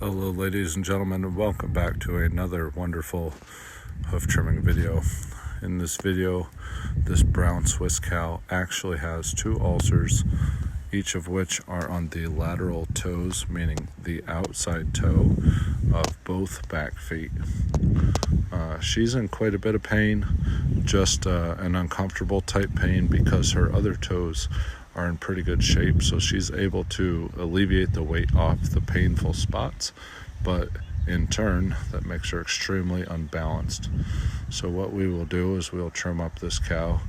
Hello ladies and gentlemen, and welcome back to another wonderful hoof trimming video. In this video, this brown Swiss cow actually has two ulcers, each of which are on the lateral toes, meaning the outside toe of both back feet. She's in quite a bit of pain, just an uncomfortable type pain because her other toes are in pretty good shape, so she's able to alleviate the weight off the painful spots, but in turn that makes her extremely unbalanced. So what we will do is we'll trim up this cow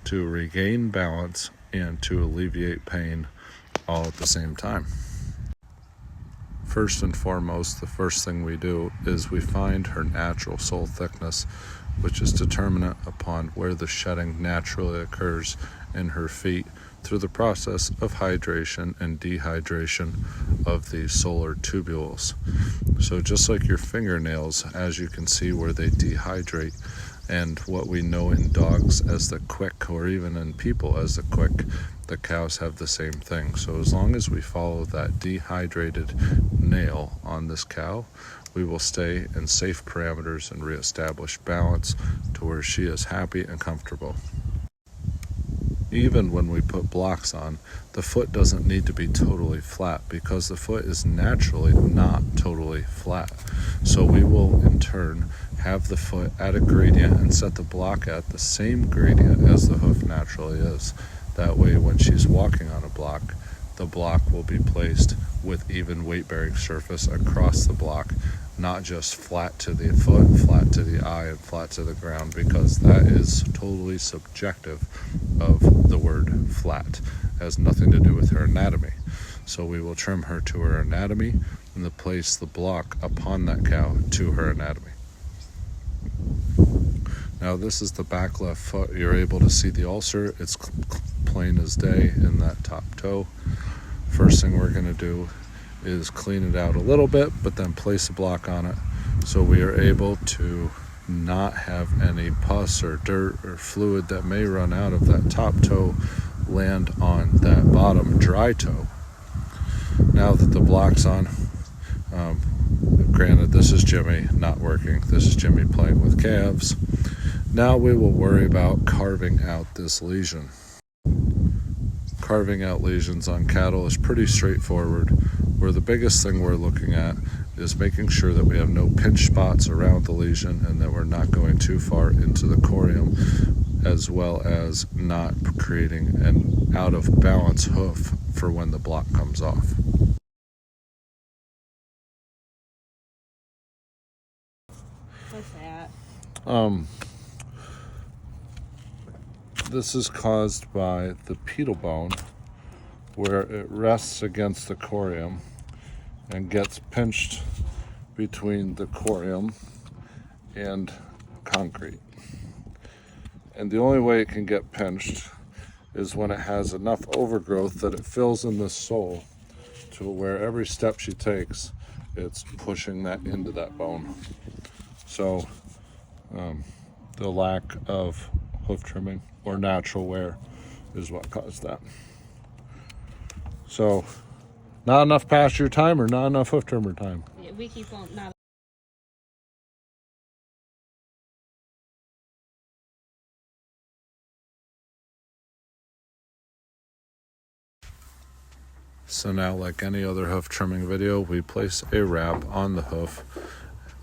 to regain balance and to alleviate pain all at the same time. First and foremost, the first thing we do is we find her natural sole thickness, which is determinant upon where the shedding naturally occurs in her feet through the process of hydration and dehydration of the solar tubules. So just like your fingernails, as you can see where they dehydrate, and what we know in dogs as the quick, or even in people as the quick, the cows have the same thing. So as long as we follow that dehydrated nail on this cow, we will stay in safe parameters and reestablish balance to where she is happy and comfortable. Even when we put blocks on, the foot doesn't need to be totally flat because the foot is naturally not totally flat. So we will in turn have the foot at a gradient and set the block at the same gradient as the hoof naturally is. That way when she's walking on a block, the block will be placed with even weight-bearing surface across the block, not just flat to the foot, flat to the eye, and flat to the ground, because that is totally subjective of the word flat. It has nothing to do with her anatomy. So we will trim her to her anatomy and place the block upon that cow to her anatomy. Now this is the back left foot. You're able to see the ulcer. It's plain as day in that top toe. First thing we're going to do is clean it out a little bit, but then place a block on it so we are able to not have any pus or dirt or fluid that may run out of that top toe land on that bottom dry toe. Now that the block's on, granted this is Jimmy not working, this is Jimmy playing with calves. Now we will worry about carving out this lesion. Carving out lesions on cattle is pretty straightforward, where the biggest thing we're looking at is making sure that we have no pinch spots around the lesion and that we're not going too far into the corium, as well as not creating an out of balance hoof for when the block comes off. What's that? This is caused by the pedal bone, where it rests against the corium and gets pinched between the corium and concrete. And the only way it can get pinched is when it has enough overgrowth that it fills in the sole to where every step she takes, it's pushing that into that bone. So the lack of hoof trimming or natural wear is what caused that. So not enough pasture time or not enough hoof trimmer time? Yeah, we keep on not. So now, like any other hoof trimming video, we place a wrap on the hoof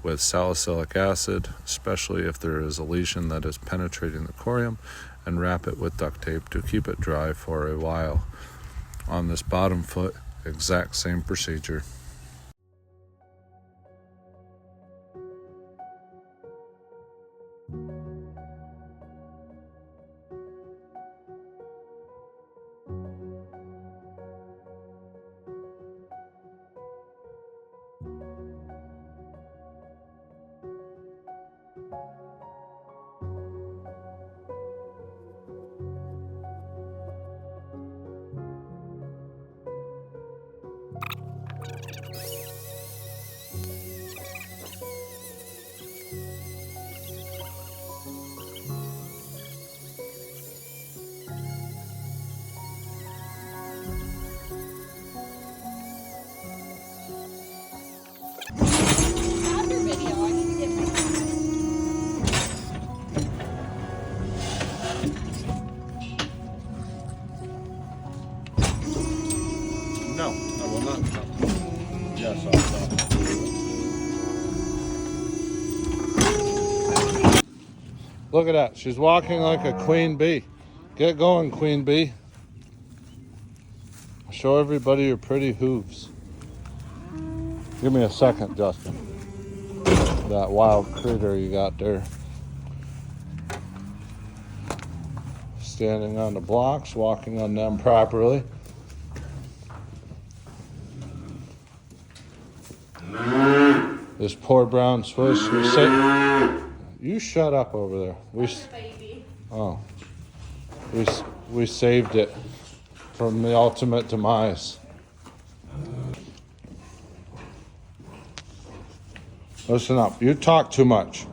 with salicylic acid, especially if there is a lesion that is penetrating the corium, and wrap it with duct tape to keep it dry for a while. On this bottom foot, exact same procedure. Yes, I'll stop. Look at that. She's walking like a queen bee. Get going, queen bee. Show everybody your pretty hooves. Give me a second, Justin. That wild critter you got there. Standing on the blocks, walking on them properly. This poor brown Swiss. You shut up over there. Oh, we saved it from the ultimate demise. Listen up. You talk too much.